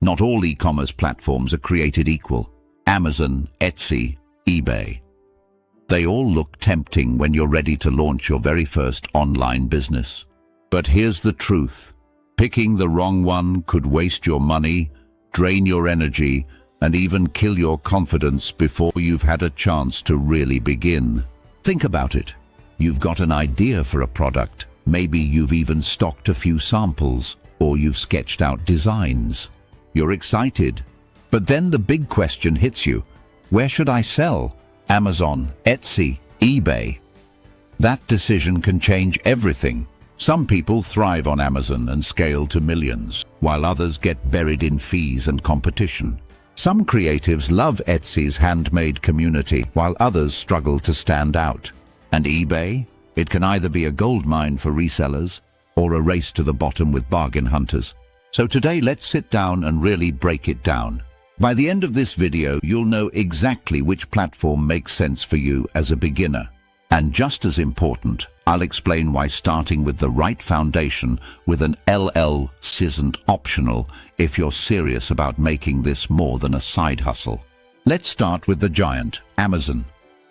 Not all e-commerce platforms are created equal. Amazon, Etsy, eBay. They all look tempting when you're ready to launch your very first online business. But here's the truth. Picking the wrong one could waste your money, drain your energy, and even kill your confidence before you've had a chance to really begin. Think about it. You've got an idea for a product. Maybe you've even stocked a few samples, or you've sketched out designs. You're excited. But then the big question hits you. Where should I sell? Amazon, Etsy, eBay. That decision can change everything. Some people thrive on Amazon and scale to millions, while others get buried in fees and competition. Some creatives love Etsy's handmade community, while others struggle to stand out. And eBay? It can either be a goldmine for resellers or a race to the bottom with bargain hunters. So today let's sit down and really break it down. By the end of this video, you'll know exactly which platform makes sense for you as a beginner. And just as important, I'll explain why starting with the right foundation with an LL isn't optional if you're serious about making this more than a side hustle. Let's start with the giant, Amazon.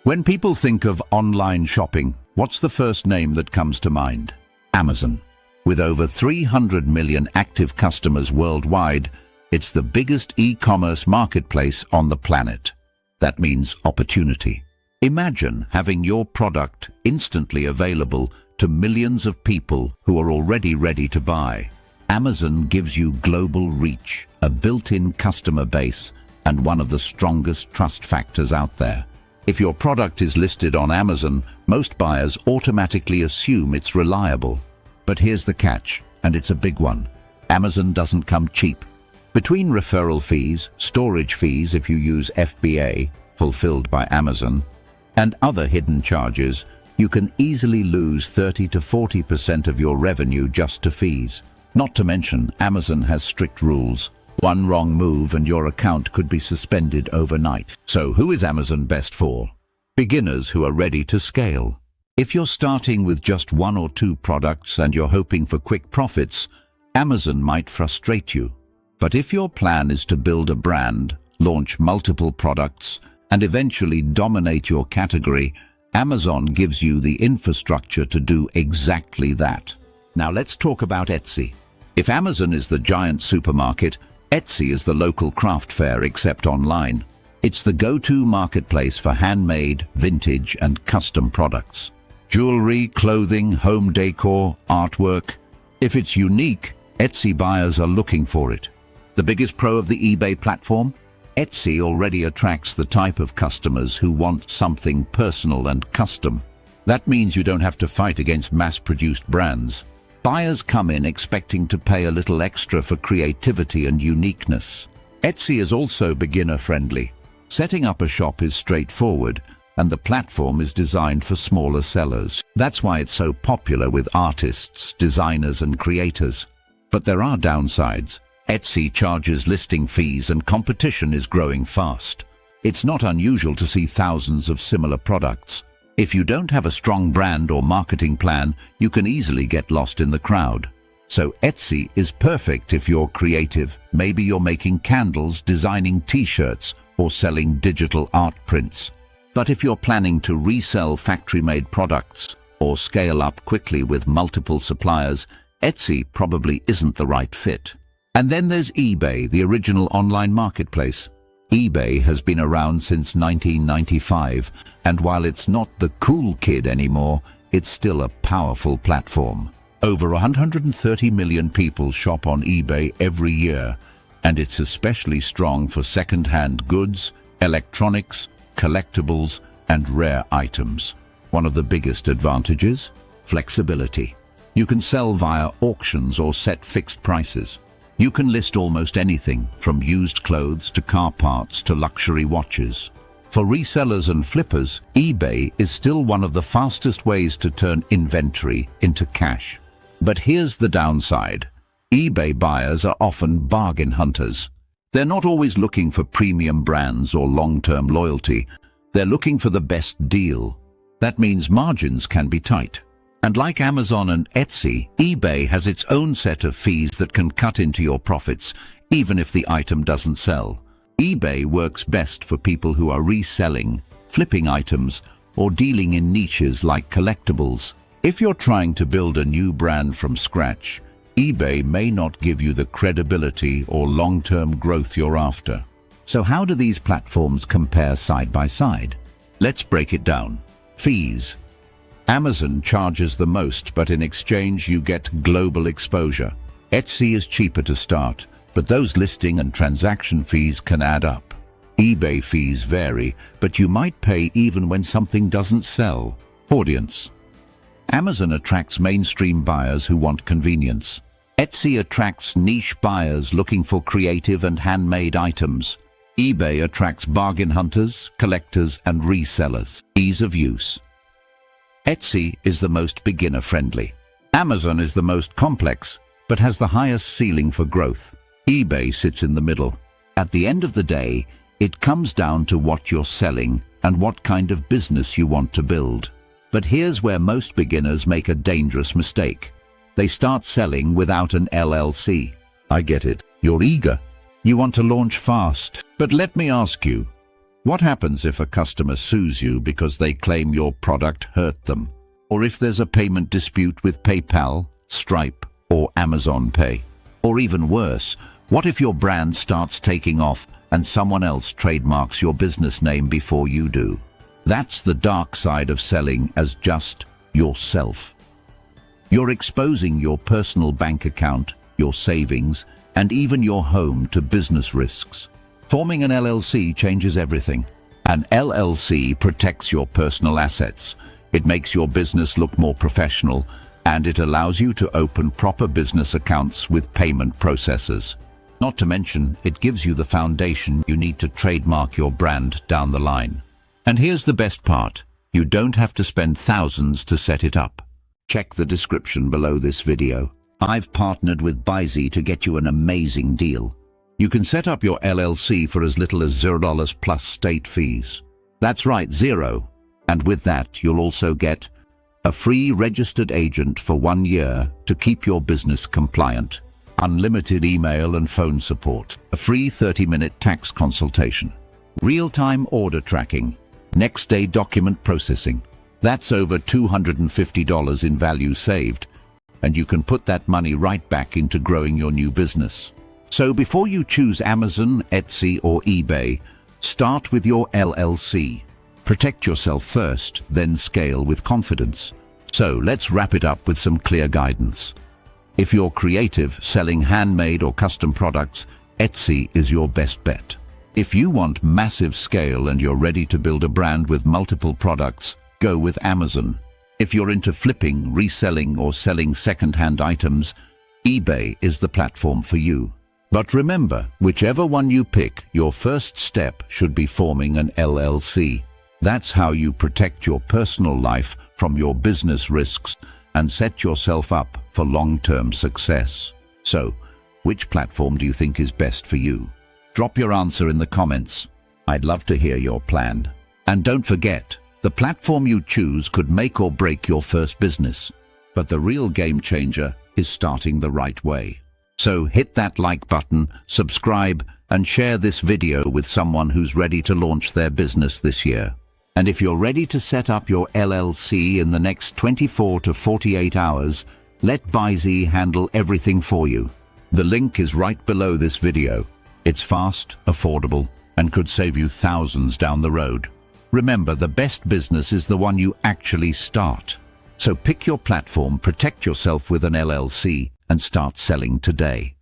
When people think of online shopping, what's the first name that comes to mind? Amazon. With over 300 million active customers worldwide, it's the biggest e-commerce marketplace on the planet. That means opportunity. Imagine having your product instantly available to millions of people who are already ready to buy. Amazon gives you global reach, a built-in customer base, and one of the strongest trust factors out there. If your product is listed on Amazon, most buyers automatically assume it's reliable. But here's the catch, and it's a big one. Amazon doesn't come cheap. Between referral fees, storage fees if you use FBA, fulfilled by Amazon, and other hidden charges, you can easily lose 30 to 40% of your revenue just to fees. Not to mention, Amazon has strict rules. One wrong move and your account could be suspended overnight. So who is Amazon best for? Beginners who are ready to scale. If you're starting with just one or two products and you're hoping for quick profits, Amazon might frustrate you. But if your plan is to build a brand, launch multiple products, and eventually dominate your category, Amazon gives you the infrastructure to do exactly that. Now let's talk about Etsy. If Amazon is the giant supermarket, Etsy is the local craft fair except online. It's the go-to marketplace for handmade, vintage, and custom products. Jewelry, clothing, home decor, artwork. If it's unique, Etsy buyers are looking for it. The biggest pro of the eBay platform? Etsy already attracts the type of customers who want something personal and custom. That means you don't have to fight against mass-produced brands. Buyers come in expecting to pay a little extra for creativity and uniqueness. Etsy is also beginner-friendly. Setting up a shop is straightforward, and the platform is designed for smaller sellers. That's why it's so popular with artists, designers, and creators. But there are downsides. Etsy charges listing fees and competition is growing fast. It's not unusual to see thousands of similar products. If you don't have a strong brand or marketing plan, you can easily get lost in the crowd. So Etsy is perfect if you're creative. Maybe you're making candles, designing t-shirts, or selling digital art prints. But if you're planning to resell factory-made products or scale up quickly with multiple suppliers, Etsy probably isn't the right fit. And then there's eBay, the original online marketplace. eBay has been around since 1995, and while it's not the cool kid anymore, it's still a powerful platform. Over 130 million people shop on eBay every year, and it's especially strong for second-hand goods, electronics, collectibles, and rare items. One of the biggest advantages? Flexibility. You can sell via auctions or set fixed prices. You can list almost anything, from used clothes to car parts to luxury watches. For resellers and flippers, eBay is still one of the fastest ways to turn inventory into cash. But here's the downside. eBay buyers are often bargain hunters. They're not always looking for premium brands or long-term loyalty. They're looking for the best deal. That means margins can be tight. And like Amazon and Etsy, eBay has its own set of fees that can cut into your profits, even if the item doesn't sell. eBay works best for people who are reselling, flipping items, or dealing in niches like collectibles. If you're trying to build a new brand from scratch, eBay may not give you the credibility or long-term growth you're after. So how do these platforms compare side by side? Let's break it down. Fees. Amazon charges the most, but in exchange you get global exposure. Etsy is cheaper to start, but those listing and transaction fees can add up. eBay fees vary, but you might pay even when something doesn't sell. Audience. Amazon attracts mainstream buyers who want convenience. Etsy attracts niche buyers looking for creative and handmade items. eBay attracts bargain hunters, collectors, and resellers. Ease of use. Etsy is the most beginner-friendly. Amazon is the most complex, but has the highest ceiling for growth. eBay sits in the middle. At the end of the day, it comes down to what you're selling and what kind of business you want to build. But here's where most beginners make a dangerous mistake. They start selling without an LLC. I get it. You're eager. You want to launch fast. But let me ask you, what happens if a customer sues you because they claim your product hurt them? Or if there's a payment dispute with PayPal, Stripe, or Amazon Pay? Or even worse, what if your brand starts taking off and someone else trademarks your business name before you do? That's the dark side of selling as just yourself. You're exposing your personal bank account, your savings, and even your home to business risks. Forming an LLC changes everything. An LLC protects your personal assets. It makes your business look more professional, and it allows you to open proper business accounts with payment processors. Not to mention, it gives you the foundation you need to trademark your brand down the line. And here's the best part. You don't have to spend thousands to set it up. Check the description below this video. I've partnered with Bizy to get you an amazing deal. You can set up your LLC for as little as $0 plus state fees. That's right, 0. And with that, you'll also get a free registered agent for 1 year to keep your business compliant, unlimited email and phone support, a free 30-minute tax consultation, real-time order tracking, next-day document processing. That's over $250 in value saved, and you can put that money right back into growing your new business. So before you choose Amazon, Etsy, or eBay, start with your LLC. Protect yourself first, then scale with confidence. So let's wrap it up with some clear guidance. If you're creative, selling handmade or custom products, Etsy is your best bet. If you want massive scale and you're ready to build a brand with multiple products, go with Amazon. If you're into flipping, reselling, or selling second-hand items, eBay is the platform for you. But remember, whichever one you pick, your first step should be forming an LLC. That's how you protect your personal life from your business risks and set yourself up for long-term success. So, which platform do you think is best for you? Drop your answer in the comments. I'd love to hear your plan. And don't forget, the platform you choose could make or break your first business. But the real game changer is starting the right way. So hit that like button, subscribe, and share this video with someone who's ready to launch their business this year. And if you're ready to set up your LLC in the next 24 to 48 hours, let Bizy handle everything for you. The link is right below this video. It's fast, affordable, and could save you thousands down the road. Remember, the best business is the one you actually start. So pick your platform, protect yourself with an LLC, and start selling today.